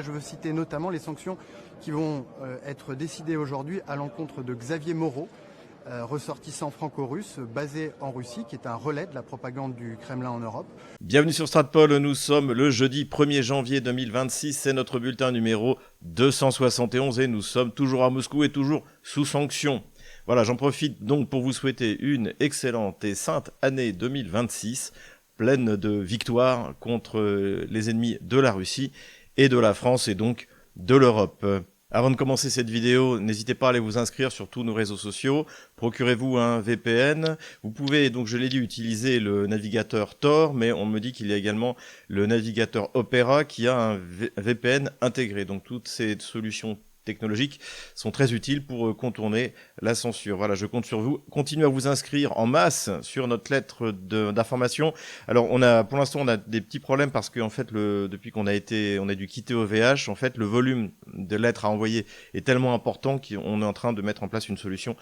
et je veux citer notamment les sanctions qui vont être décidées aujourd'hui à l'encontre de Xavier Moreau, ressortissant franco-russe basé en Russie, qui est un relais de la propagande du Kremlin en Europe. Bienvenue sur Stratpol, nous sommes le jeudi 1er janvier 2026, c'est notre bulletin numéro 271 et nous sommes toujours à Moscou et toujours sous sanctions. Voilà, j'en profite donc pour vous souhaiter une excellente et sainte année 2026, pleine de victoires contre les ennemis de la Russie et de la France et donc de l'Europe. Avant de commencer cette vidéo, n'hésitez pas à aller vous inscrire sur tous nos réseaux sociaux. Procurez-vous un VPN. Vous pouvez, donc je l'ai dit, utiliser le navigateur Tor, mais on me dit qu'il y a également le navigateur Opera qui a un VPN intégré. Donc toutes ces solutions technologiques sont très utiles pour contourner la censure. Voilà, je compte sur vous. Continuez à vous inscrire en masse sur notre lettre d'information. Alors, pour l'instant, on a des petits problèmes parce que, en fait, depuis qu'on a dû quitter OVH, en fait, le volume de lettres à envoyer est tellement important qu'on est en train de mettre en place une solution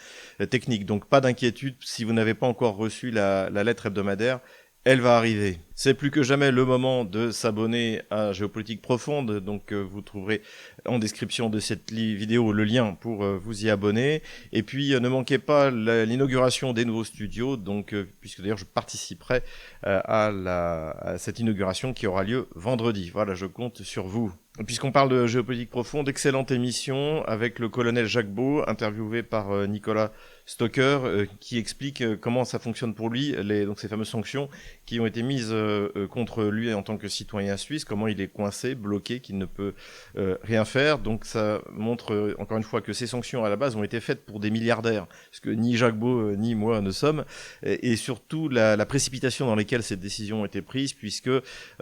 technique. Donc, pas d'inquiétude si vous n'avez pas encore reçu la lettre hebdomadaire. Elle va arriver. C'est plus que jamais le moment de s'abonner à Géopolitique Profonde, donc vous trouverez en description de cette vidéo le lien pour vous y abonner. Et puis ne manquez pas l'inauguration des nouveaux studios, donc puisque d'ailleurs je participerai à cette inauguration qui aura lieu vendredi. Voilà, je compte sur vous. Puisqu'on parle de Géopolitique Profonde, excellente émission avec le colonel Jacques Beau, interviewé par Nicolas Stocker, qui explique comment ça fonctionne pour lui, donc ces fameuses sanctions qui ont été mises contre lui en tant que citoyen suisse, comment il est coincé, bloqué, qu'il ne peut rien faire. Donc ça montre encore une fois que ces sanctions à la base ont été faites pour des milliardaires, ce que ni Jacques Beau ni moi ne sommes, et surtout la précipitation dans laquelle ces décisions ont été prises, puisque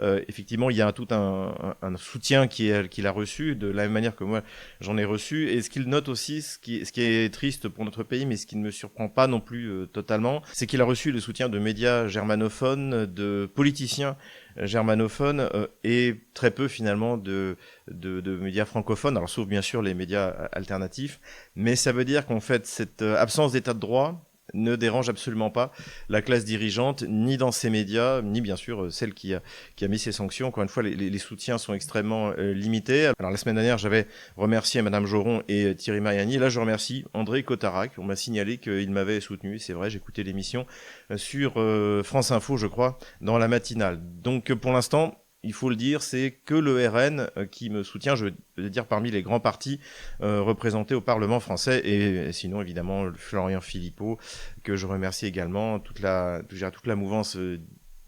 effectivement il y a tout un soutien qu'il a reçu, de la même manière que moi j'en ai reçu, et ce qu'il note aussi, ce qui est triste pour notre pays, mais ce qui ne me surprend pas non plus totalement, c'est qu'il a reçu le soutien de médias germanophones, de politiciens germanophones et très peu finalement de médias francophones, alors sauf bien sûr les médias alternatifs, mais ça veut dire qu'en fait cette absence d'état de droit ne dérange absolument pas la classe dirigeante, ni dans ces médias, ni bien sûr celle qui a mis ces sanctions. Encore une fois, les soutiens sont extrêmement limités. Alors la semaine dernière, j'avais remercié Madame Joron et Thierry Mariani. Là, je remercie André Cotarac. On m'a signalé qu'il m'avait soutenu. C'est vrai, j'écoutais l'émission sur France Info, je crois, dans la matinale. Donc pour l'instant, il faut le dire, c'est que le RN qui me soutient, je veux dire parmi les grands partis représentés au Parlement français, et sinon évidemment Florian Philippot, que je remercie également, toute la mouvance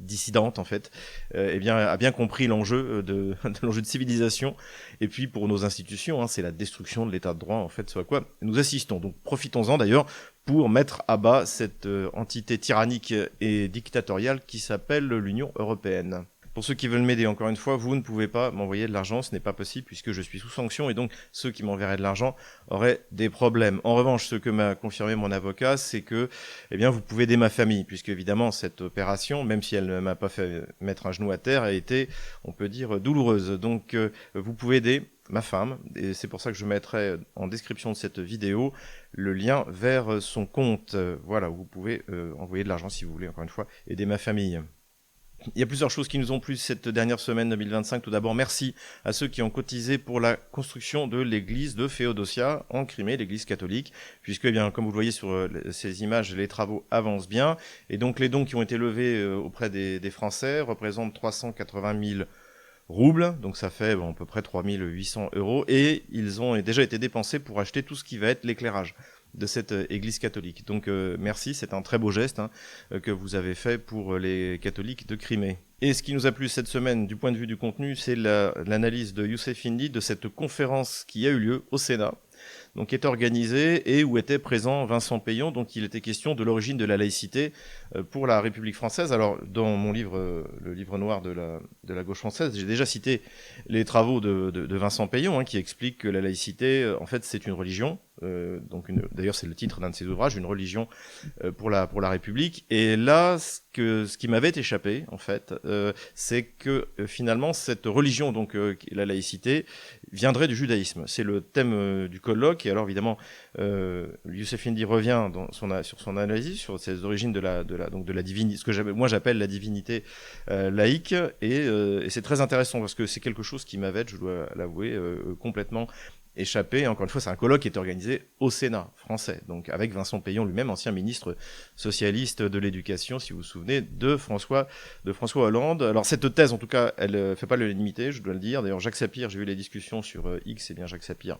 dissidente en fait, a bien compris l'enjeu de civilisation, et puis pour nos institutions, c'est la destruction de l'état de droit en fait, ce à quoi nous assistons. Donc profitons-en d'ailleurs pour mettre à bas cette entité tyrannique et dictatoriale qui s'appelle l'Union européenne. Pour ceux qui veulent m'aider, encore une fois, vous ne pouvez pas m'envoyer de l'argent, ce n'est pas possible puisque je suis sous sanction et donc ceux qui m'enverraient de l'argent auraient des problèmes. En revanche, ce que m'a confirmé mon avocat, c'est que vous pouvez aider ma famille, puisque évidemment cette opération, même si elle ne m'a pas fait mettre un genou à terre, a été, on peut dire, douloureuse. Donc vous pouvez aider ma femme, et c'est pour ça que je mettrai en description de cette vidéo le lien vers son compte, voilà, où vous pouvez envoyer de l'argent si vous voulez, encore une fois, aider ma famille. Il y a plusieurs choses qui nous ont plu cette dernière semaine 2025. Tout d'abord, merci à ceux qui ont cotisé pour la construction de l'église de Féodosia en Crimée, l'église catholique, puisque, comme vous le voyez sur ces images, les travaux avancent bien. Et donc, les dons qui ont été levés auprès des Français représentent 380 000 roubles, donc ça fait à peu près 3 800 €, et ils ont déjà été dépensés pour acheter tout ce qui va être l'éclairage de cette église catholique. Donc merci, c'est un très beau geste que vous avez fait pour les catholiques de Crimée. Et ce qui nous a plu cette semaine du point de vue du contenu, c'est l'analyse de Youssef Indy de cette conférence qui a eu lieu au Sénat, donc est organisée et où était présent Vincent Payon, donc il était question de l'origine de la laïcité pour la République française. Alors dans mon livre, le livre noir de la gauche française, j'ai déjà cité les travaux de Vincent Payon qui explique que la laïcité, en fait, c'est une religion D'ailleurs c'est le titre d'un de ses ouvrages, Une religion pour la République. Et là, ce qui m'avait échappé, en fait, c'est que finalement cette religion, donc la laïcité, viendrait du judaïsme. C'est le thème du colloque. Et alors évidemment, Youssef Indy revient sur son analyse, sur ses origines de la divinité, ce que moi j'appelle la divinité laïque. Et c'est très intéressant parce que c'est quelque chose qui m'avait, je dois l'avouer, complètement échappé. Encore une fois, c'est un colloque qui est organisé au Sénat français, donc avec Vincent Peillon lui-même, ancien ministre socialiste de l'éducation, si vous vous souvenez, de François Hollande. Alors cette thèse, en tout cas, elle fait pas l'unanimité, je dois le dire. D'ailleurs, Jacques Sapir, j'ai vu les discussions sur X, et bien Jacques Sapir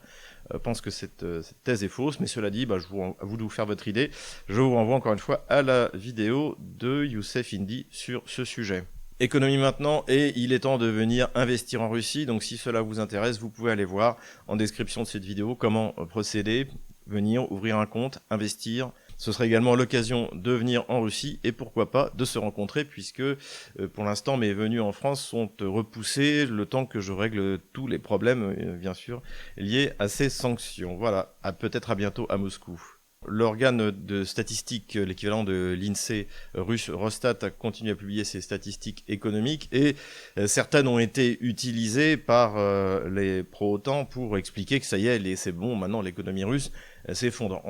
pense que cette thèse est fausse, mais cela dit, à vous de vous faire votre idée. Je vous renvoie encore une fois à la vidéo de Youssef Indy sur ce sujet. Économie maintenant, et il est temps de venir investir en Russie. Donc si cela vous intéresse, vous pouvez aller voir en description de cette vidéo comment procéder, venir ouvrir un compte, investir. Ce sera également l'occasion de venir en Russie et pourquoi pas de se rencontrer puisque pour l'instant mes venues en France sont repoussées le temps que je règle tous les problèmes, bien sûr, liés à ces sanctions. Voilà, peut-être à bientôt à Moscou. L'organe de statistique, l'équivalent de l'INSEE russe, Rostat, a continué à publier ses statistiques économiques et certaines ont été utilisées par les pro-OTAN pour expliquer que ça y est, c'est bon, maintenant l'économie russe s'effondre,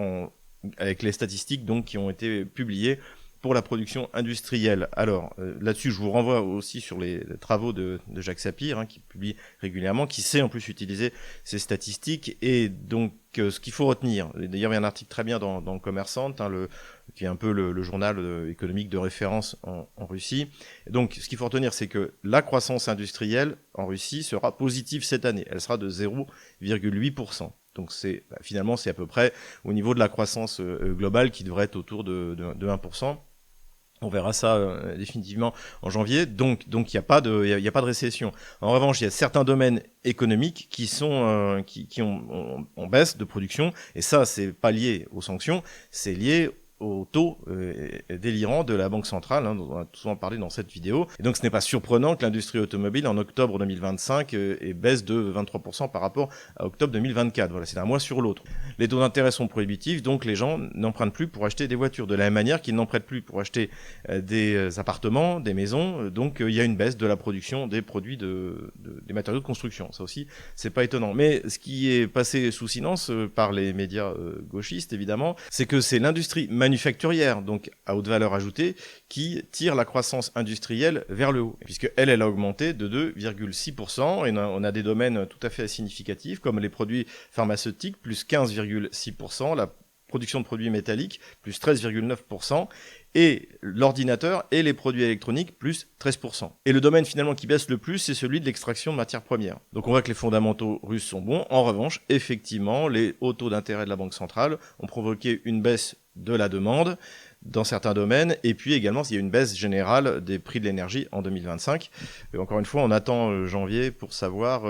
avec les statistiques donc qui ont été publiées pour la production industrielle. Alors là-dessus, je vous renvoie aussi sur les travaux de Jacques Sapir, qui publie régulièrement, qui sait en plus utiliser ces statistiques. Et donc, ce qu'il faut retenir, d'ailleurs il y a un article très bien dans le Commerçant, qui est un peu le journal économique de référence en Russie. Et donc, ce qu'il faut retenir, c'est que la croissance industrielle en Russie sera positive cette année. Elle sera de 0,8%. Donc finalement, c'est à peu près au niveau de la croissance globale qui devrait être autour de 1%. On verra ça définitivement en janvier. Donc il n'y a pas de récession. En revanche, il y a certains domaines économiques qui sont qui ont en baisse de production. Et ça, c'est pas lié aux sanctions, c'est lié au taux délirant de la Banque centrale, dont on a souvent parlé dans cette vidéo. Et donc ce n'est pas surprenant que l'industrie automobile en octobre 2025 baisse de 23% par rapport à octobre 2024. Voilà, c'est d'un mois sur l'autre. Les taux d'intérêt sont prohibitifs, donc les gens n'empruntent plus pour acheter des voitures. De la même manière qu'ils n'empruntent plus pour acheter des appartements, des maisons. Donc il y a une baisse de la production des produits des matériaux de construction. Ça aussi, c'est pas étonnant. Mais ce qui est passé sous silence par les médias gauchistes, évidemment, c'est que c'est l'industrie manufacturière, donc à haute valeur ajoutée, qui tire la croissance industrielle vers le haut, puisque elle a augmenté de 2,6%, et on a des domaines tout à fait significatifs, comme les produits pharmaceutiques, plus 15,6%, la production de produits métalliques, plus 13,9%, et l'ordinateur et les produits électroniques, plus 13%. Et le domaine finalement qui baisse le plus, c'est celui de l'extraction de matières premières. Donc on voit que les fondamentaux russes sont bons. En revanche, effectivement, les hauts taux d'intérêt de la Banque centrale ont provoqué une baisse de la demande dans certains domaines, et puis également il y a une baisse générale des prix de l'énergie en 2025. Et encore une fois, on attend janvier pour savoir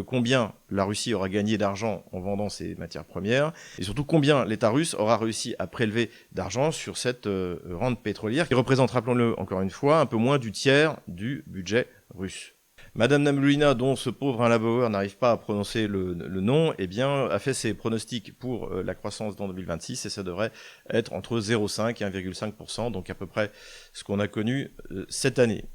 combien la Russie aura gagné d'argent en vendant ses matières premières, et surtout combien l'État russe aura réussi à prélever d'argent sur cette rente pétrolière, qui représente, rappelons-le encore une fois, un peu moins du tiers du budget russe. Madame Nabiulina, dont ce pauvre Alain Bauer n'arrive pas à prononcer le nom, eh bien, a fait ses pronostics pour la croissance dans 2026, et ça devrait être entre 0,5 et 1,5%, donc à peu près ce qu'on a connu cette année.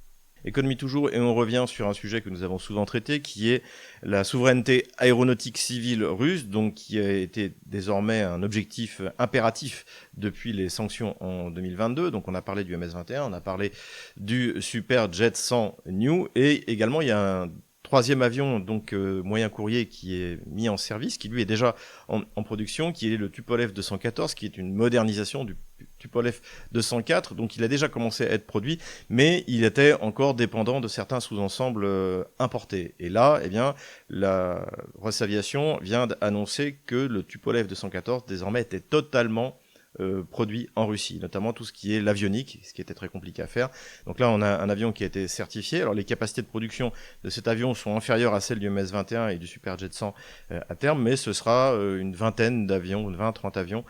Économie toujours, et on revient sur un sujet que nous avons souvent traité, qui est la souveraineté aéronautique civile russe, donc qui a été désormais un objectif impératif depuis les sanctions en 2022. Donc on a parlé du MS-21, on a parlé du Super Jet 100 New, et également il y a un troisième avion, donc moyen courrier, qui est mis en service, qui lui est déjà en production, qui est le Tupolev 214, qui est une modernisation du Tupolev 204, donc il a déjà commencé à être produit, mais il était encore dépendant de certains sous-ensembles importés. Et là, eh bien, la Rosaviation vient d'annoncer que le Tupolev 214 désormais était totalement produit en Russie, notamment tout ce qui est l'avionique, ce qui était très compliqué à faire. Donc là, on a un avion qui a été certifié. Alors les capacités de production de cet avion sont inférieures à celles du MS-21 et du Superjet 100 à terme, mais ce sera une vingtaine d'avions, 20-30 avions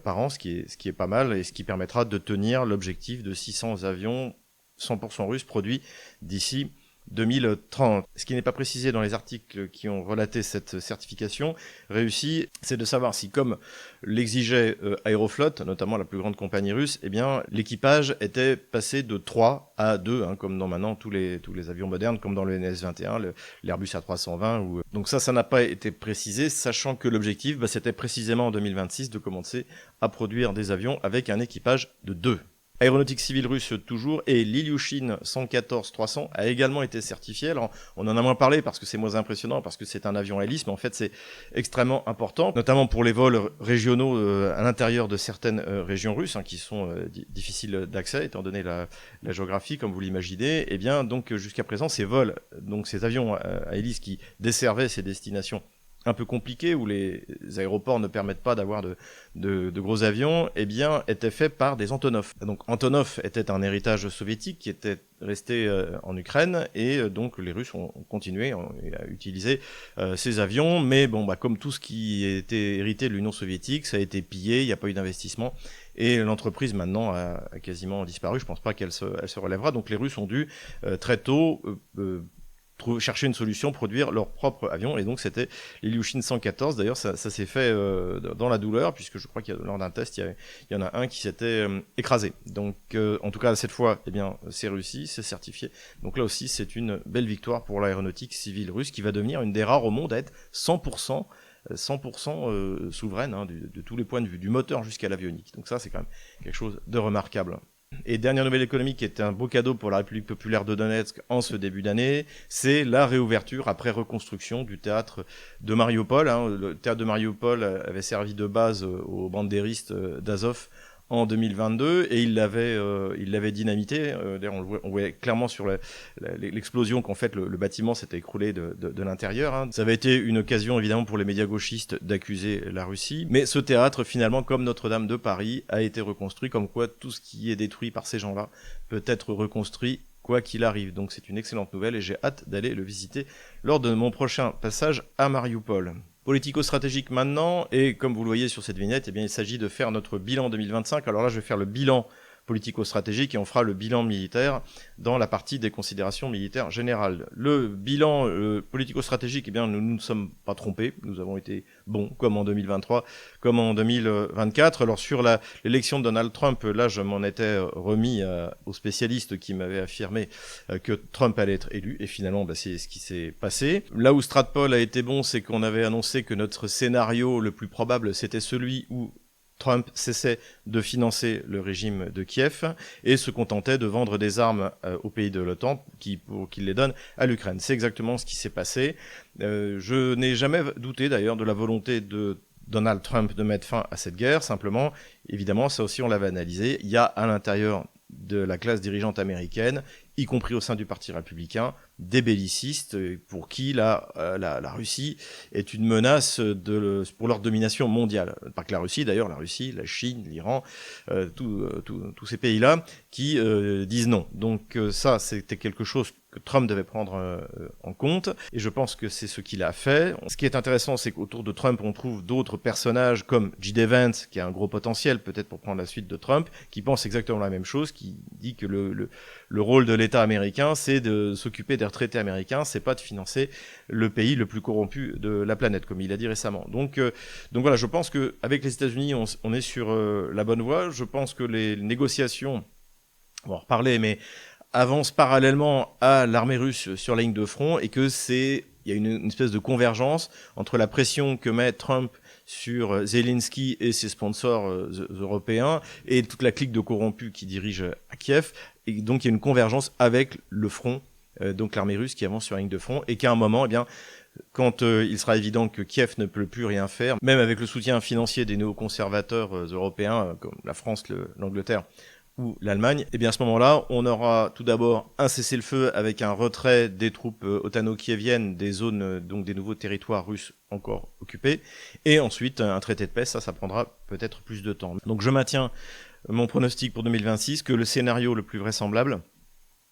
par an, ce qui est pas mal, et ce qui permettra de tenir l'objectif de 600 avions 100% russes produits d'ici 2030. Ce qui n'est pas précisé dans les articles qui ont relaté cette certification réussie, c'est de savoir si, comme l'exigeait Aeroflot, notamment la plus grande compagnie russe, eh bien, l'équipage était passé de 3 à 2, comme dans maintenant tous les avions modernes, comme dans le NS-21, l'Airbus A320. Donc ça n'a pas été précisé, sachant que l'objectif, c'était précisément en 2026 de commencer à produire des avions avec un équipage de 2. Aéronautique civile russe toujours, et l'Ilyushin 114-300 a également été certifié. Alors, on en a moins parlé parce que c'est moins impressionnant, parce que c'est un avion hélice, mais en fait, c'est extrêmement important, notamment pour les vols régionaux à l'intérieur de certaines régions russes, qui sont difficiles d'accès, étant donné la géographie, comme vous l'imaginez. Et bien, donc, jusqu'à présent, ces vols, donc ces avions à hélice qui desservaient ces destinations un peu compliqué, où les aéroports ne permettent pas d'avoir de gros avions, eh bien, étaient faits par des Antonov. Donc, Antonov était un héritage soviétique qui était resté en Ukraine, et donc les Russes ont continué à utiliser ces avions, mais bon, comme tout ce qui était hérité de l'Union soviétique, ça a été pillé, il n'y a pas eu d'investissement, et l'entreprise maintenant a quasiment disparu. Je pense pas qu'elle se relèvera, donc les Russes ont dû très tôt chercher une solution, produire leur propre avion, et donc c'était l'Ilyushin 114. D'ailleurs, ça s'est fait dans la douleur, puisque je crois qu'il y a, lors d'un test, il y en a un qui s'était écrasé. Donc, en tout cas, cette fois, eh bien, c'est réussi, c'est certifié. Donc là aussi, c'est une belle victoire pour l'aéronautique civile russe, qui va devenir une des rares au monde à être 100% souveraine, de tous les points de vue, du moteur jusqu'à l'avionique. Donc ça, c'est quand même quelque chose de remarquable. Et dernière nouvelle économique qui était un beau cadeau pour la République populaire de Donetsk en ce début d'année, c'est la réouverture après reconstruction du théâtre de Mariupol. Le théâtre de Mariupol avait servi de base aux bandéristes d'Azov en 2022, et il l'avait dynamité. D'ailleurs, on voyait clairement sur l'explosion qu'en fait le bâtiment s'était écroulé de l'intérieur. Ça avait été une occasion évidemment pour les médias gauchistes d'accuser la Russie, mais ce théâtre, finalement, comme Notre-Dame de Paris, a été reconstruit, comme quoi tout ce qui est détruit par ces gens-là peut être reconstruit quoi qu'il arrive. Donc c'est une excellente nouvelle, et j'ai hâte d'aller le visiter lors de mon prochain passage à Mariupol. Politico-stratégique maintenant, et comme vous le voyez sur cette vignette, eh bien, il s'agit de faire notre bilan 2025. Alors là, je vais faire le bilan politico-stratégique, et on fera le bilan militaire dans la partie des considérations militaires générales. Le bilan politico-stratégique, eh bien, nous ne nous sommes pas trompés. Nous avons été bons, comme en 2023, comme en 2024. Alors sur l'élection de Donald Trump, là, je m'en étais remis aux spécialistes qui m'avaient affirmé que Trump allait être élu, et finalement, c'est ce qui s'est passé. Là où Stratpol a été bon, c'est qu'on avait annoncé que notre scénario le plus probable, c'était celui où Trump cessait de financer le régime de Kiev et se contentait de vendre des armes aux pays de l'OTAN pour qu'ils les donnent à l'Ukraine. C'est exactement ce qui s'est passé. Je n'ai jamais douté d'ailleurs de la volonté de Donald Trump de mettre fin à cette guerre. Simplement, évidemment, ça aussi on l'avait analysé, il y a à l'intérieur de la classe dirigeante américaine, y compris au sein du Parti républicain, des bellicistes pour qui la Russie est une menace pour leur domination mondiale. Pas que la Russie, d'ailleurs, la Russie, la Chine, l'Iran, tous ces pays-là qui disent non. Donc ça, c'était quelque chose que Trump devait prendre en compte, et je pense que c'est ce qu'il a fait. Ce qui est intéressant, c'est qu'autour de Trump, on trouve d'autres personnages comme J.D. Vance, qui a un gros potentiel peut-être pour prendre la suite de Trump, qui pense exactement la même chose, qui dit que le rôle de l'État américain, c'est de s'occuper des retraités américains, c'est pas de financer le pays le plus corrompu de la planète, comme il a dit récemment. Donc voilà, je pense qu'avec les États-Unis, on est sur la bonne voie. Je pense que les négociations, on va en reparler, mais avance parallèlement à l'armée russe sur la ligne de front, et que il y a une espèce de convergence entre la pression que met Trump sur Zelensky et ses sponsors européens et toute la clique de corrompus qui dirige à Kiev, et donc il y a une convergence avec le front, donc l'armée russe qui avance sur la ligne de front, et qu'à un moment, eh bien, quand il sera évident que Kiev ne peut plus rien faire, même avec le soutien financier des néoconservateurs européens comme la France, l'Angleterre ou l'Allemagne, et bien à ce moment-là, on aura tout d'abord un cessez-le-feu avec un retrait des troupes otano-kieviennes des zones, donc des nouveaux territoires russes encore occupés, et ensuite un traité de paix. Ça prendra peut-être plus de temps. Donc je maintiens mon pronostic pour 2026 que le scénario le plus vraisemblable,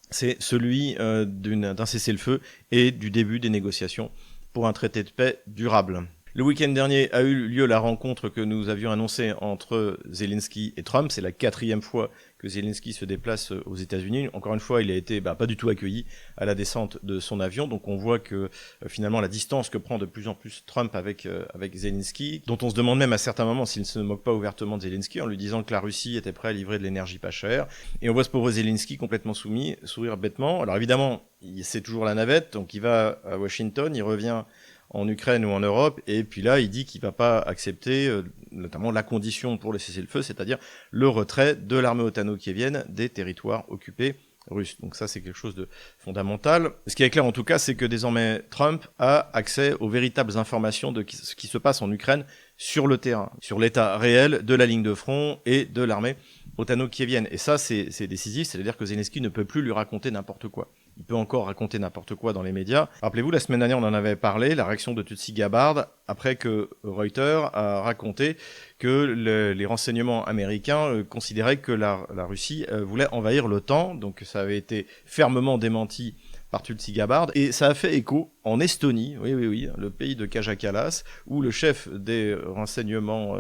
c'est celui d'un cessez-le-feu et du début des négociations pour un traité de paix durable. Le week-end dernier a eu lieu la rencontre que nous avions annoncée entre Zelensky et Trump. C'est la 4e fois que Zelensky se déplace aux États-Unis. Encore une fois, il a été pas du tout accueilli à la descente de son avion. Donc on voit que finalement la distance que prend de plus en plus Trump avec Zelensky, dont on se demande même à certains moments s'il ne se moque pas ouvertement de Zelensky en lui disant que la Russie était prête à livrer de l'énergie pas chère. Et on voit ce pauvre Zelensky complètement soumis, sourire bêtement. Alors évidemment, c'est toujours la navette, donc il va à Washington, il revient en Ukraine ou en Europe, et puis là, il dit qu'il va pas accepter, notamment la condition pour le cessez-le-feu, c'est-à-dire le retrait de l'armée otano-kievienne des territoires occupés russes. Donc ça, c'est quelque chose de fondamental. Ce qui est clair, en tout cas, c'est que désormais, Trump a accès aux véritables informations de ce qui se passe en Ukraine sur le terrain, sur l'état réel de la ligne de front et de l'armée otano-kievienne. Et ça, c'est décisif, c'est-à-dire que Zelensky ne peut plus lui raconter n'importe quoi. Il peut encore raconter n'importe quoi dans les médias. Rappelez-vous, la semaine dernière, on en avait parlé, la réaction de Tutsi Gabbard, après que Reuters a raconté que les renseignements américains considéraient que la Russie voulait envahir l'OTAN. Donc ça avait été fermement démenti par Tulsi Gabbard, et ça a fait écho en Estonie, oui, le pays de Kaja Kallas, où le chef des renseignements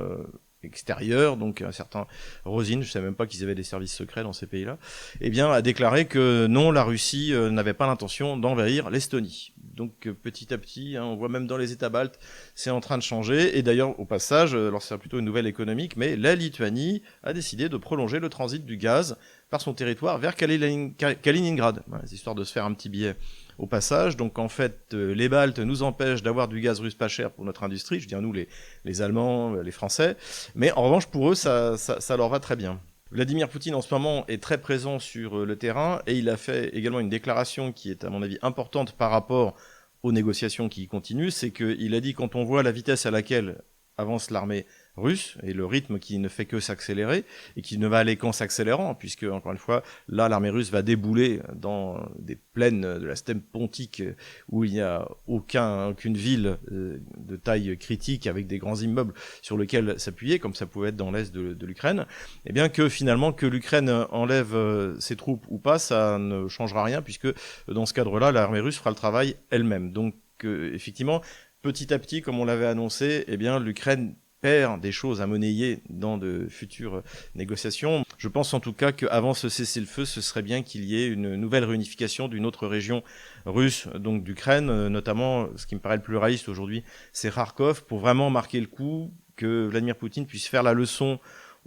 extérieurs, donc un certain Rosine, je ne savais même pas qu'ils avaient des services secrets dans ces pays-là, a déclaré que non, la Russie n'avait pas l'intention d'envahir l'Estonie. Donc petit à petit, on voit même dans les États baltes, c'est en train de changer, et d'ailleurs au passage, alors c'est plutôt une nouvelle économique, mais la Lituanie a décidé de prolonger le transit du gaz par son territoire vers Kaliningrad, histoire de se faire un petit billet au passage. Donc en fait, les Baltes nous empêchent d'avoir du gaz russe pas cher pour notre industrie, je veux dire nous les Allemands, les Français, mais en revanche pour eux ça leur va très bien. Vladimir Poutine en ce moment est très présent sur le terrain, et il a fait également une déclaration qui est à mon avis importante par rapport aux négociations qui continuent, c'est qu'il a dit, quand on voit la vitesse à laquelle avance l'armée russe et le rythme qui ne fait que s'accélérer et qui ne va aller qu'en s'accélérant, puisque encore une fois là l'armée russe va débouler dans des plaines de la steppe pontique où il n'y a aucune ville de taille critique avec des grands immeubles sur lesquels s'appuyer, comme ça pouvait être dans l'est de l'Ukraine, et bien que finalement que l'Ukraine enlève ses troupes ou pas, ça ne changera rien, puisque dans ce cadre-là l'armée russe fera le travail elle-même. Donc effectivement, petit à petit, comme on l'avait annoncé, l'Ukraine perd des choses à monnayer dans de futures négociations. Je pense en tout cas qu'avant ce cessez-le-feu, ce serait bien qu'il y ait une nouvelle réunification d'une autre région russe, donc d'Ukraine, notamment, ce qui me paraît le plus réaliste aujourd'hui, c'est Kharkov, pour vraiment marquer le coup, que Vladimir Poutine puisse faire la leçon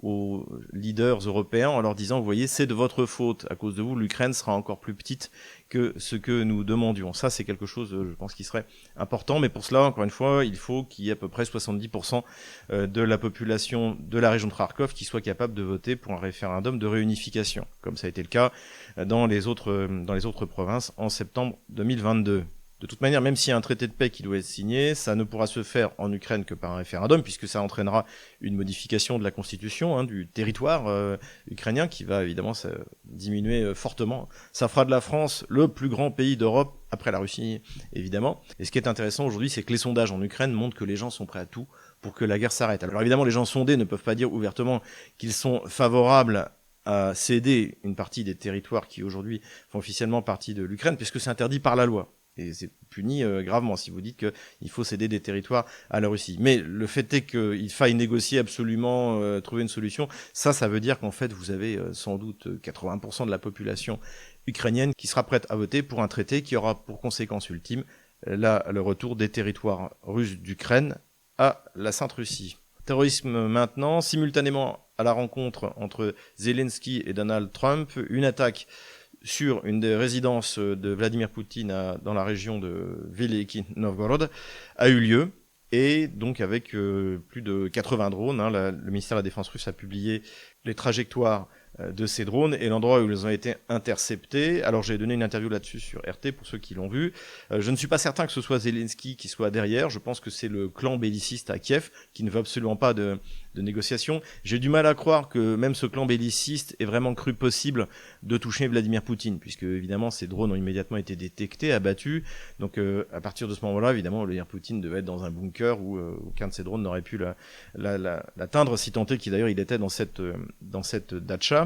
aux leaders européens en leur disant, vous voyez, c'est de votre faute, à cause de vous, l'Ukraine sera encore plus petite que ce que nous demandions. Ça, c'est quelque chose, je pense, qui serait important, mais pour cela, encore une fois, il faut qu'il y ait à peu près 70% de la population de la région de Kharkov qui soit capable de voter pour un référendum de réunification, comme ça a été le cas dans les autres provinces en septembre 2022. De toute manière, même s'il y a un traité de paix qui doit être signé, ça ne pourra se faire en Ukraine que par un référendum, puisque ça entraînera une modification de la constitution du territoire ukrainien, qui va évidemment diminuer fortement. Ça fera de la France le plus grand pays d'Europe, après la Russie évidemment. Et ce qui est intéressant aujourd'hui, c'est que les sondages en Ukraine montrent que les gens sont prêts à tout pour que la guerre s'arrête. Alors évidemment, les gens sondés ne peuvent pas dire ouvertement qu'ils sont favorables à céder une partie des territoires qui aujourd'hui font officiellement partie de l'Ukraine, puisque c'est interdit par la loi. Et c'est puni gravement si vous dites qu'il faut céder des territoires à la Russie. Mais le fait est qu'il faille négocier absolument, trouver une solution, ça veut dire qu'en fait vous avez sans doute 80% de la population ukrainienne qui sera prête à voter pour un traité qui aura pour conséquence ultime le retour des territoires russes d'Ukraine à la Sainte-Russie. Terrorisme maintenant, simultanément à la rencontre entre Zelensky et Donald Trump, une attaque sur une des résidences de Vladimir Poutine dans la région de Veliki Novgorod a eu lieu, et donc avec plus de 80 drones. Le ministère de la Défense russe a publié les trajectoires de ces drones et l'endroit où ils ont été interceptés. Alors j'ai donné une interview là-dessus sur RT pour ceux qui l'ont vu. Je ne suis pas certain que ce soit Zelensky qui soit derrière. Je pense que c'est le clan belliciste à Kiev qui ne veut absolument pas de négociation. J'ai du mal à croire que même ce clan belliciste ait vraiment cru possible de toucher Vladimir Poutine, puisque évidemment ces drones ont immédiatement été détectés, abattus. Donc à partir de ce moment-là, évidemment, Vladimir Poutine devait être dans un bunker où aucun de ces drones n'aurait pu l'atteindre, si tant est qu'il d'ailleurs il était dans cette datcha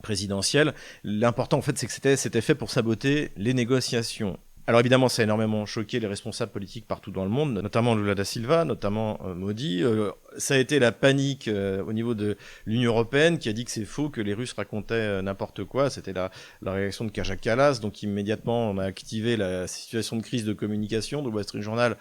présidentielle. L'important en fait, c'est que c'était fait pour saboter les négociations. Alors évidemment, ça a énormément choqué les responsables politiques partout dans le monde, notamment Lula da Silva, notamment Modi. Ça a été la panique au niveau de l'Union européenne qui a dit que c'est faux, que les Russes racontaient n'importe quoi. C'était la réaction de Kaja Kallas. Donc immédiatement, on a activé la situation de crise de communication. Le Wall Street Journal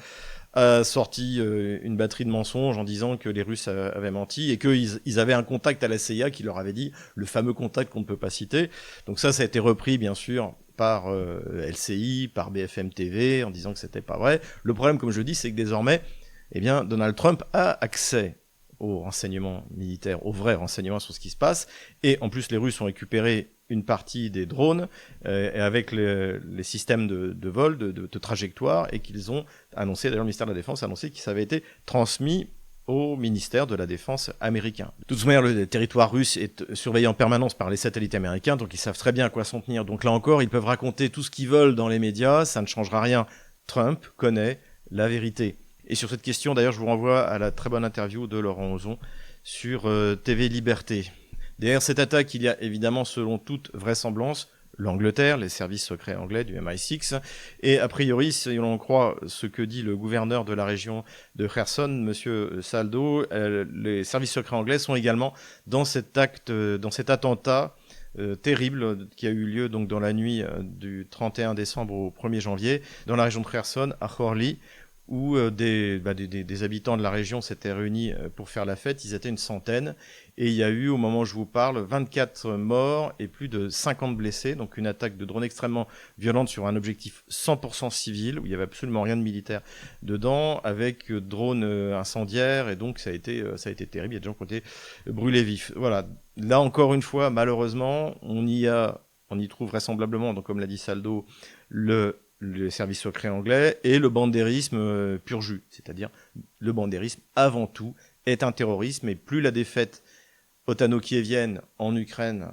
a sorti une batterie de mensonges en disant que les Russes avaient menti et qu'ils avaient un contact à la CIA qui leur avait dit, le fameux contact qu'on ne peut pas citer. Donc ça a été repris, bien sûr, par LCI, par BFM TV, en disant que c'était pas vrai. Le problème, comme je dis, c'est que désormais, eh bien, Donald Trump a accès aux renseignements militaires, aux vrais renseignements sur ce qui se passe, et en plus, les Russes ont récupéré une partie des drones et avec les systèmes de vol, de trajectoire, et qu'ils ont annoncé, d'ailleurs le ministère de la Défense a annoncé que ça avait été transmis au ministère de la Défense américain. De toute manière, le territoire russe est surveillé en permanence par les satellites américains, donc ils savent très bien à quoi s'en tenir. Donc là encore, ils peuvent raconter tout ce qu'ils veulent dans les médias, ça ne changera rien. Trump connaît la vérité. Et sur cette question, d'ailleurs, je vous renvoie à la très bonne interview de Laurent Ozon sur TV Liberté. Derrière cette attaque, il y a évidemment, selon toute vraisemblance, l'Angleterre, les services secrets anglais du MI6, et a priori, si l'on croit ce que dit le gouverneur de la région de Kherson, monsieur Saldo, les services secrets anglais sont également dans cet attentat terrible qui a eu lieu donc dans la nuit du 31 décembre au 1er janvier, dans la région de Kherson, à Khorli, où des habitants de la région s'étaient réunis pour faire la fête. Ils étaient une centaine et il y a eu, au moment où je vous parle, 24 morts et plus de 50 blessés. Donc une attaque de drone extrêmement violente sur un objectif 100% civil, où il n'y avait absolument rien de militaire dedans, avec drone incendiaire, et donc ça a été terrible. Il y a des gens qui ont été brûlés vifs. Voilà. Là encore une fois, malheureusement, on y trouve vraisemblablement, donc comme l'a dit Saldo, le service secret anglais et le bandérisme pur jus, c'est-à-dire le bandérisme avant tout est un terrorisme, et plus la défaite otano-kievienne en Ukraine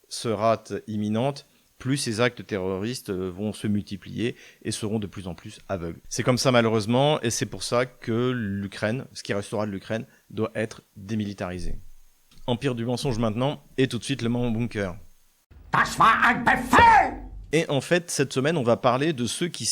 sera imminente, plus ces actes terroristes vont se multiplier et seront de plus en plus aveugles. C'est comme ça malheureusement, et c'est pour ça que l'Ukraine, ce qui restera de l'Ukraine, doit être démilitarisé. Empire du mensonge maintenant, et tout de suite le moment bunker. Das war ein Befehl! Et en fait, cette semaine, on va parler de ceux qui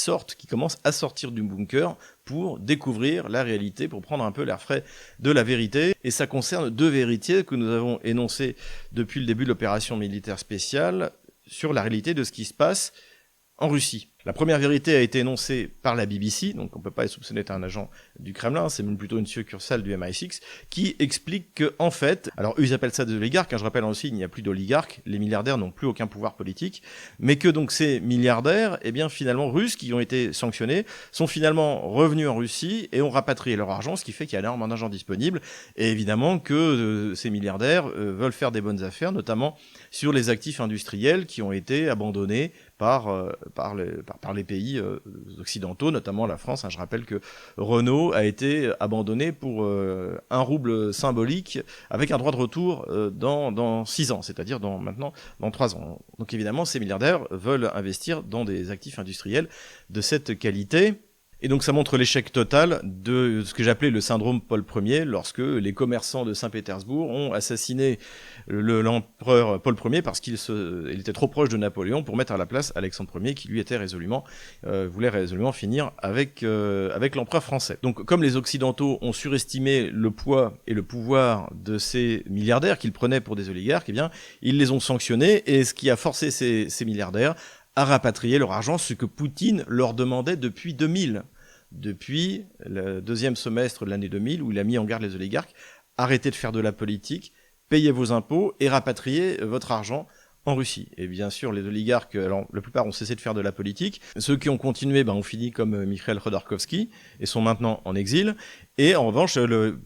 commencent à sortir du bunker pour découvrir la réalité, pour prendre un peu l'air frais de la vérité. Et ça concerne deux vérités que nous avons énoncées depuis le début de l'opération militaire spéciale sur la réalité de ce qui se passe en Russie. La première vérité a été énoncée par la BBC, donc on ne peut pas être soupçonné d'être un agent du Kremlin, c'est même plutôt une succursale du MI6, qui explique que, en fait, alors eux ils appellent ça des oligarques, je rappelle aussi, il n'y a plus d'oligarques, les milliardaires n'ont plus aucun pouvoir politique, mais que donc ces milliardaires, eh bien finalement russes qui ont été sanctionnés, sont finalement revenus en Russie et ont rapatrié leur argent, ce qui fait qu'il y a énormément d'argent disponible, et évidemment que ces milliardaires veulent faire des bonnes affaires, notamment sur les actifs industriels qui ont été abandonnés par les pays occidentaux, notamment la France. Je rappelle que Renault a été abandonné pour 1 rouble symbolique, avec un droit de retour dans 6 ans, c'est-à-dire maintenant dans 3 ans. Donc évidemment, ces milliardaires veulent investir dans des actifs industriels de cette qualité. Et donc ça montre l'échec total de ce que j'appelais le syndrome Paul Ier, lorsque les commerçants de Saint-Pétersbourg ont assassiné l'empereur Paul Ier parce qu'il était trop proche de Napoléon pour mettre à la place Alexandre Ier, qui lui voulait résolument finir avec l'empereur français. Donc comme les Occidentaux ont surestimé le poids et le pouvoir de ces milliardaires qu'ils prenaient pour des oligarques, eh bien ils les ont sanctionnés, et ce qui a forcé ces milliardaires à rapatrier leur argent, ce que Poutine leur demandait depuis 2000. Depuis le deuxième semestre de l'année 2000, où il a mis en garde les oligarques, arrêtez de faire de la politique, payez vos impôts et rapatriez votre argent en Russie. Et bien sûr, les oligarques, alors la plupart ont cessé de faire de la politique. Ceux qui ont continué ont fini comme Mikhail Khodorkovsky et sont maintenant en exil. Et en revanche,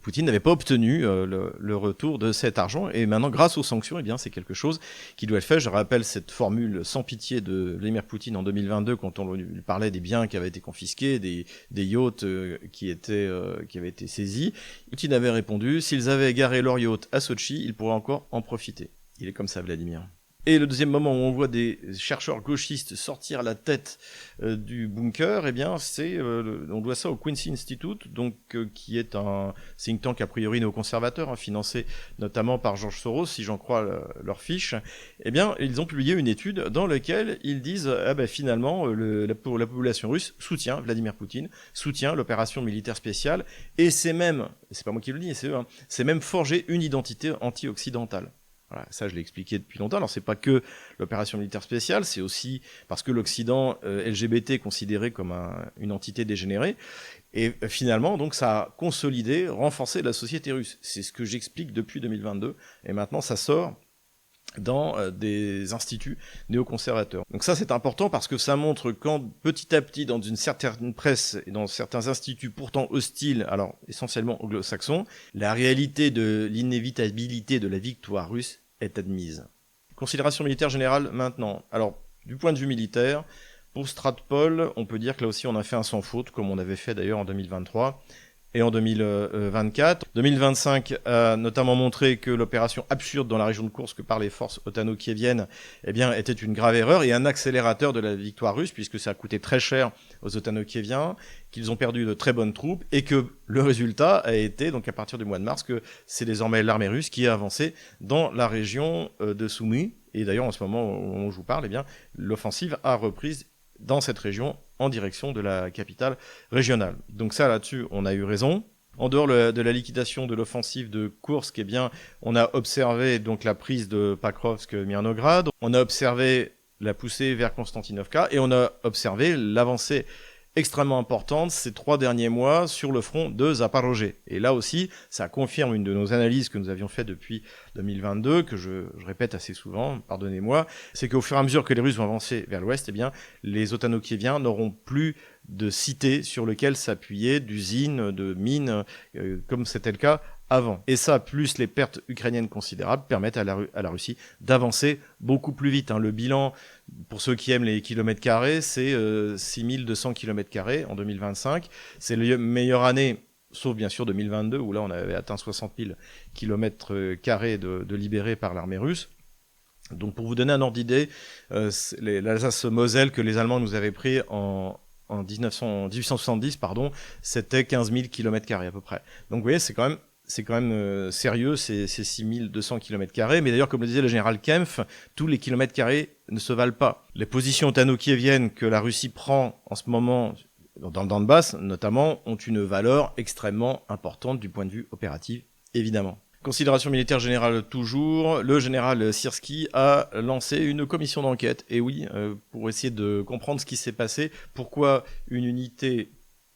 Poutine n'avait pas obtenu le retour de cet argent. Et maintenant, grâce aux sanctions, eh bien, c'est quelque chose qui doit être fait. Je rappelle cette formule sans pitié de Vladimir Poutine en 2022, quand on lui parlait des biens qui avaient été confisqués, des yachts qui avaient été saisis. Poutine avait répondu: s'ils avaient garé leur yacht à Sotchi, ils pourraient encore en profiter. Il est comme ça, Vladimir. Et le deuxième moment où on voit des chercheurs gauchistes sortir la tête du bunker, eh bien, on doit ça au Quincy Institute, donc qui est un think tank a priori néoconservateur, hein, financé notamment par George Soros, si j'en crois leurs fiches. Eh bien, ils ont publié une étude dans laquelle ils disent, finalement, la population russe soutient Vladimir Poutine, soutient l'opération militaire spéciale, et c'est pas moi qui le dis, c'est eux, hein, c'est même forgé une identité anti-occidentale. Voilà, ça je l'ai expliqué depuis longtemps. Alors c'est pas que l'opération militaire spéciale, c'est aussi parce que l'Occident LGBT est considéré comme une entité dégénérée. Et finalement, donc ça a consolidé, renforcé la société russe. C'est ce que j'explique depuis 2022. Et maintenant, ça sort dans des instituts néoconservateurs. Donc ça c'est important parce que ça montre quand petit à petit dans une certaine presse et dans certains instituts pourtant hostiles, alors essentiellement anglo-saxons, la réalité de l'inévitabilité de la victoire russe est admise. Considération militaire générale maintenant. Alors du point de vue militaire, pour Stratpol, on peut dire que là aussi on a fait un sans faute comme on avait fait d'ailleurs en 2023. Et en 2024. 2025 a notamment montré que l'opération absurde dans la région de Koursk par les forces otano-kieviennes était une grave erreur et un accélérateur de la victoire russe, puisque ça a coûté très cher aux otano-kieviens, qu'ils ont perdu de très bonnes troupes, et que le résultat a été, donc à partir du mois de mars, que c'est désormais l'armée russe qui a avancé dans la région de Soumy. Et d'ailleurs, en ce moment où je vous parle, l'offensive a repris dans cette région en direction de la capitale régionale. Donc ça, là-dessus, on a eu raison. En dehors de la liquidation de l'offensive de Koursk, on a observé donc la prise de Pakrovsk-Mirnograd, on a observé la poussée vers Konstantinovka et on a observé l'avancée extrêmement importante ces 3 derniers mois sur le front de Zaporozhye. Et là aussi, ça confirme une de nos analyses que nous avions fait depuis 2022, que je répète assez souvent, pardonnez-moi, c'est qu'au fur et à mesure que les Russes vont avancer vers l'ouest, les otano-kieviens n'auront plus de cités sur lesquelles s'appuyer, d'usines, de mines, comme c'était le cas avant. Et ça, plus les pertes ukrainiennes considérables, permettent à la Russie d'avancer beaucoup plus vite. Le bilan, pour ceux qui aiment les kilomètres carrés, c'est 6200 kilomètres carrés en 2025. C'est la meilleure année, sauf bien sûr 2022, où là on avait atteint 60 000 kilomètres carrés de libérés par l'armée russe. Donc pour vous donner un ordre d'idée, l'Alsace-Moselle que les Allemands nous avaient pris en 1870, c'était 15 000 kilomètres carrés à peu près. Donc vous voyez, c'est quand même sérieux, ces 6200 km². Mais d'ailleurs, comme le disait le général Kempf, tous les kilomètres carrés ne se valent pas. Les positions otano-kieviennes que la Russie prend en ce moment dans le Donbass, notamment, ont une valeur extrêmement importante du point de vue opératif, évidemment. Considération militaire générale toujours, le général Syrski a lancé une commission d'enquête, et oui, pour essayer de comprendre ce qui s'est passé, pourquoi une unité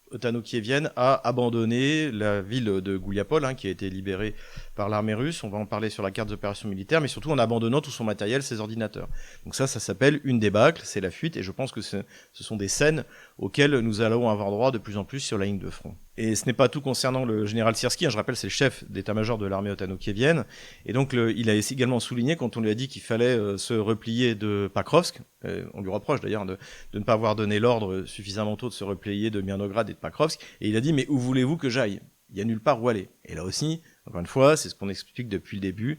otano-kievienne a abandonné la ville de Gouliapol, qui a été libérée par l'armée russe. On va en parler sur la carte des opérations militaires, mais surtout en abandonnant tout son matériel, ses ordinateurs. Donc ça s'appelle une débâcle, c'est la fuite, et je pense que ce sont des scènes auxquelles nous allons avoir droit de plus en plus sur la ligne de front. Et ce n'est pas tout concernant le général Syrski, je rappelle, c'est le chef d'état-major de l'armée otano-kievienne, et donc il a également souligné, quand on lui a dit qu'il fallait se replier de Pakrovsk, on lui reproche d'ailleurs de ne pas avoir donné l'ordre suffisamment tôt de se replier de Mirnograd et de Pakrovsk, et il a dit « mais où voulez-vous que j'aille ? Il n'y a nulle part où aller ». Et là aussi, encore une fois, c'est ce qu'on explique depuis le début,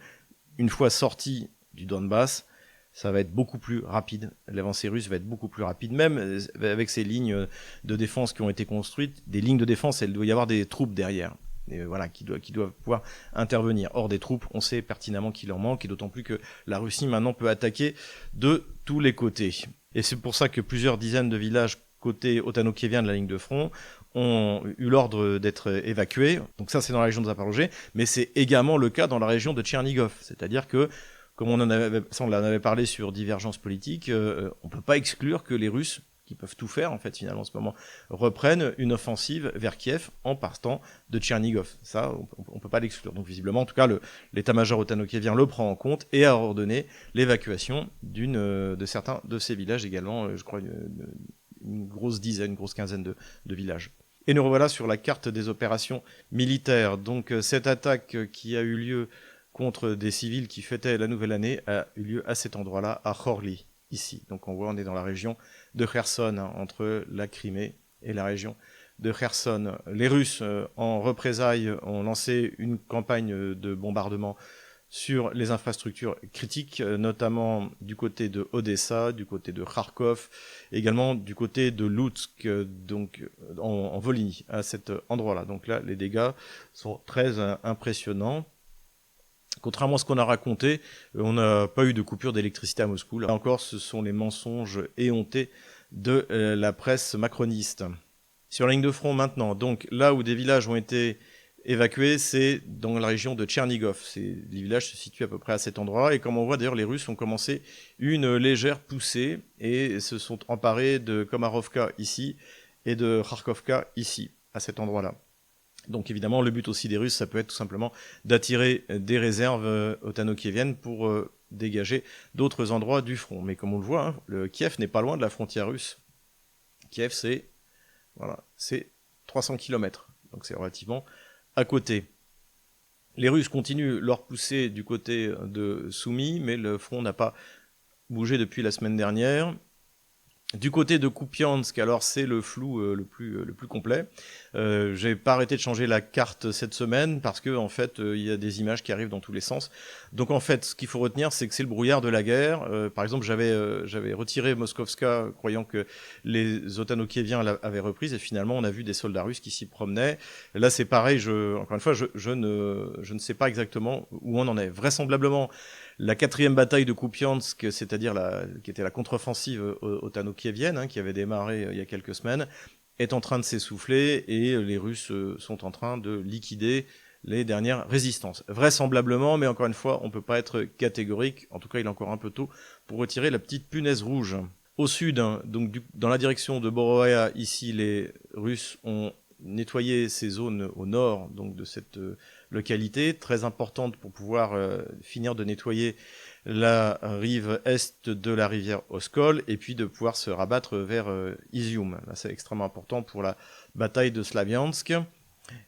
une fois sorti du Donbass, ça va être beaucoup plus rapide. L'avancée russe va être beaucoup plus rapide, même avec ces lignes de défense qui ont été construites. Des lignes de défense, il doit y avoir des troupes derrière, et qui doivent pouvoir intervenir. Or, des troupes, on sait pertinemment qu'il en manque, et d'autant plus que la Russie maintenant peut attaquer de tous les côtés. Et c'est pour ça que plusieurs dizaines de villages côté otano-kievien de la ligne de front ont eu l'ordre d'être évacués. Donc ça, c'est dans la région de Zaporozhye, mais c'est également le cas dans la région de Tchernigov. C'est-à-dire que, comme on en avait parlé sur Divergence politique, on ne peut pas exclure que les Russes, qui peuvent tout faire en fait finalement en ce moment, reprennent une offensive vers Kiev en partant de Tchernigov. Ça, on ne peut pas l'exclure. Donc visiblement, en tout cas, l'état-major otano-kievien le prend en compte et a ordonné l'évacuation de certains de ces villages également, je crois une grosse quinzaine de villages. Et nous revoilà sur la carte des opérations militaires. Donc cette attaque qui a eu lieu contre des civils qui fêtaient la nouvelle année a eu lieu à cet endroit-là, à Khorly, ici. Donc on est dans la région de Kherson, entre la Crimée et la région de Kherson. Les Russes, en représailles, ont lancé une campagne de bombardement sur les infrastructures critiques, notamment du côté de Odessa, du côté de Kharkov, également du côté de Lutsk, donc en Volhynie, à cet endroit-là. Donc là, les dégâts sont très impressionnants. Contrairement à ce qu'on a raconté, on n'a pas eu de coupure d'électricité à Moscou. Là encore, ce sont les mensonges éhontés de la presse macroniste. Sur la ligne de front maintenant, donc là où des villages ont été évacués, c'est dans la région de Tchernigov. Les villages se situent à peu près à cet endroit. Et comme on voit d'ailleurs, les Russes ont commencé une légère poussée et se sont emparés de Komarovka ici et de Kharkovka ici, à cet endroit-là. Donc évidemment, le but aussi des Russes, ça peut être tout simplement d'attirer des réserves otano-kieviennes pour dégager d'autres endroits du front. Mais comme on le voit, le Kiev n'est pas loin de la frontière russe. Kiev, c'est 300 km, donc c'est relativement à côté. Les Russes continuent leur poussée du côté de Soumy, mais le front n'a pas bougé depuis la semaine dernière. Du côté de Kupiansk, alors c'est le flou le plus complet. J'ai pas arrêté de changer la carte cette semaine parce que en fait il y a des images qui arrivent dans tous les sens. Donc en fait, ce qu'il faut retenir, c'est que c'est le brouillard de la guerre. Par exemple, j'avais retiré Moskovska, croyant que les otano-kieviens avaient reprise, et finalement on a vu des soldats russes qui s'y promenaient. Et là c'est pareil. Encore une fois, je ne sais pas exactement où on en est. Vraisemblablement, la 4e bataille de Kupiansk, c'est-à-dire qui était la contre-offensive otano-kievienne, qui avait démarré il y a quelques semaines, est en train de s'essouffler et les Russes sont en train de liquider les dernières résistances. Vraisemblablement, mais encore une fois, on ne peut pas être catégorique, en tout cas il est encore un peu tôt, pour retirer la petite punaise rouge. Au sud, donc dans la direction de Borovoïa, ici les Russes ont nettoyer ces zones au nord donc de cette localité, très importante pour pouvoir finir de nettoyer la rive est de la rivière Oskol et puis de pouvoir se rabattre vers Izium. Là, c'est extrêmement important pour la bataille de Slaviansk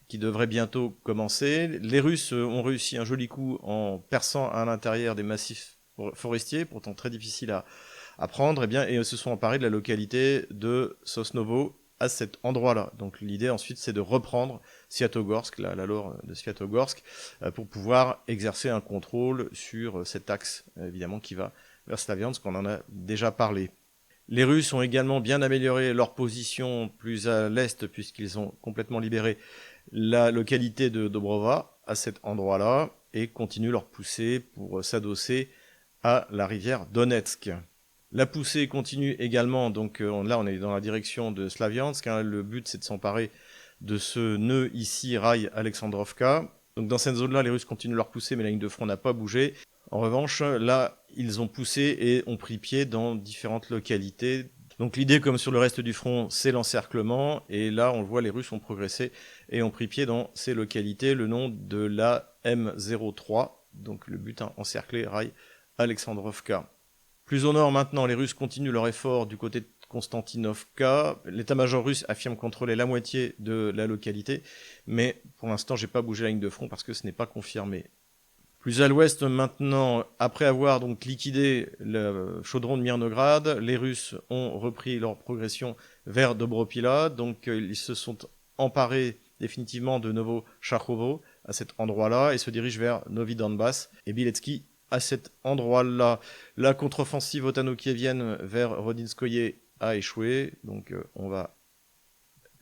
qui devrait bientôt commencer. Les Russes ont réussi un joli coup en perçant à l'intérieur des massifs forestiers, pourtant très difficiles à prendre, et se sont emparés de la localité de Sosnovo à cet endroit-là. Donc l'idée ensuite, c'est de reprendre Sviatogorsk, la lore de Sviatogorsk, pour pouvoir exercer un contrôle sur cet axe, évidemment, qui va vers Slaviansk, on en a déjà parlé. Les Russes ont également bien amélioré leur position plus à l'est, puisqu'ils ont complètement libéré la localité de Dobrova, à cet endroit-là, et continuent leur poussée pour s'adosser à la rivière Donetsk. La poussée continue également, donc là on est dans la direction de Slaviansk, le but c'est de s'emparer de ce nœud ici, rail Alexandrovka. Donc dans cette zone-là, les Russes continuent leur poussée, mais la ligne de front n'a pas bougé. En revanche, là, ils ont poussé et ont pris pied dans différentes localités. Donc l'idée, comme sur le reste du front, c'est l'encerclement, et là on le voit, les Russes ont progressé et ont pris pied dans ces localités, le nom de la M03, donc le but encerclé, rail Alexandrovka. Plus au nord maintenant, les Russes continuent leur effort du côté de Konstantinovka. L'état-major russe affirme contrôler la moitié de la localité, mais pour l'instant, j'ai pas bougé la ligne de front parce que ce n'est pas confirmé. Plus à l'ouest maintenant, après avoir donc liquidé le chaudron de Mirnograd, les Russes ont repris leur progression vers Dobropila, donc ils se sont emparés définitivement de Novo-Charkovo à cet endroit-là et se dirigent vers Novi Donbass et Bieletsky à cet endroit-là. La contre-offensive otano-kievienne vers Rodinskoye a échoué, donc on va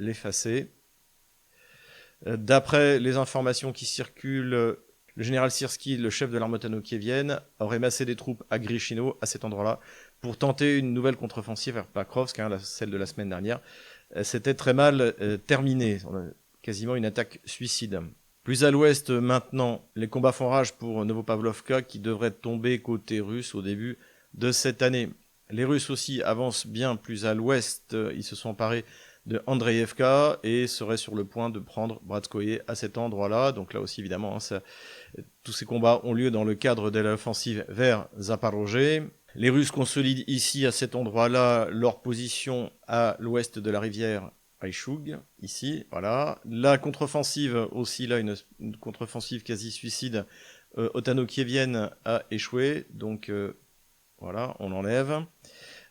l'effacer. D'après les informations qui circulent, le général Syrski, le chef de l'armée otano-kievienne, aurait massé des troupes à Grichino, à cet endroit-là, pour tenter une nouvelle contre-offensive vers Pakrovsk, celle de la semaine dernière. C'était très mal terminé, quasiment une attaque suicide. Plus à l'ouest maintenant, les combats font rage pour Novopavlovka qui devrait tomber côté russe au début de cette année. Les Russes aussi avancent bien plus à l'ouest, ils se sont emparés de Andreevka et seraient sur le point de prendre Bratskoye à cet endroit-là. Donc là aussi évidemment, tous ces combats ont lieu dans le cadre de l'offensive vers Zaporozhye. Les Russes consolident ici à cet endroit-là leur position à l'ouest de la rivière Aïchoug, ici, voilà. La contre-offensive aussi, là, une contre-offensive quasi suicide otano-kievienne a échoué, donc voilà, on l'enlève.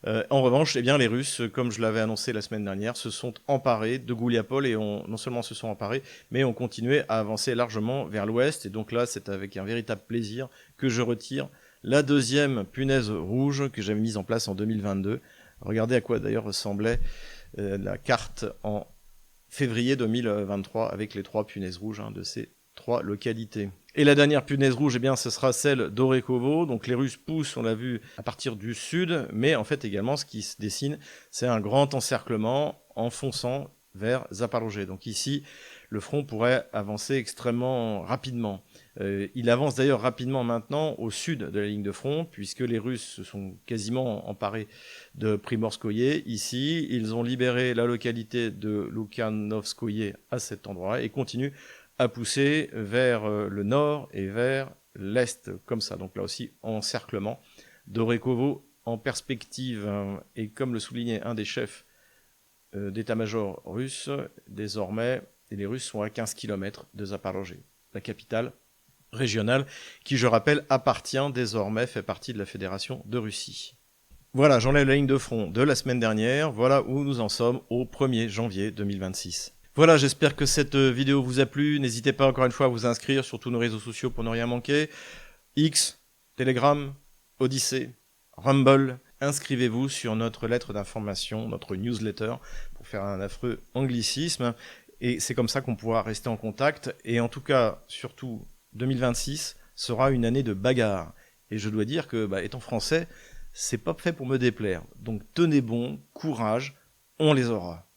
En revanche, eh bien, les Russes, comme je l'avais annoncé la semaine dernière, se sont emparés de Gouliapol et non seulement se sont emparés, mais ont continué à avancer largement vers l'ouest. Et donc là, c'est avec un véritable plaisir que je retire la deuxième punaise rouge que j'avais mise en place en 2022. Regardez à quoi d'ailleurs ressemblait la carte en février 2023 avec les 3 punaises rouges de ces 3 localités. Et la dernière punaise rouge, eh bien, ce sera celle d'Orekhovo. Donc les Russes poussent, on l'a vu, à partir du sud, mais en fait également ce qui se dessine, c'est un grand encerclement en fonçant vers Zaporozhye. Donc ici, le front pourrait avancer extrêmement rapidement. Il avance d'ailleurs rapidement maintenant au sud de la ligne de front, puisque les Russes se sont quasiment emparés de Primorskoye. Ici, ils ont libéré la localité de Loukanovskoye à cet endroit et continuent à pousser vers le nord et vers l'est, comme ça. Donc là aussi, encerclement d'Orekhovo en perspective. Et comme le soulignait un des chefs d'état-major russe, désormais, les Russes sont à 15 km de Zaporozhye, la capitale régionale, qui, je rappelle, appartient désormais, fait partie de la Fédération de Russie. Voilà, j'enlève la ligne de front de la semaine dernière. Voilà où nous en sommes au 1er janvier 2026. Voilà, j'espère que cette vidéo vous a plu. N'hésitez pas encore une fois à vous inscrire sur tous nos réseaux sociaux pour ne rien manquer. X, Telegram, Odyssey, Rumble. Inscrivez-vous sur notre lettre d'information, notre newsletter, pour faire un affreux anglicisme. Et c'est comme ça qu'on pourra rester en contact. Et en tout cas, surtout, 2026 sera une année de bagarre. Et je dois dire que, étant français, c'est pas fait pour me déplaire. Donc tenez bon, courage, on les aura.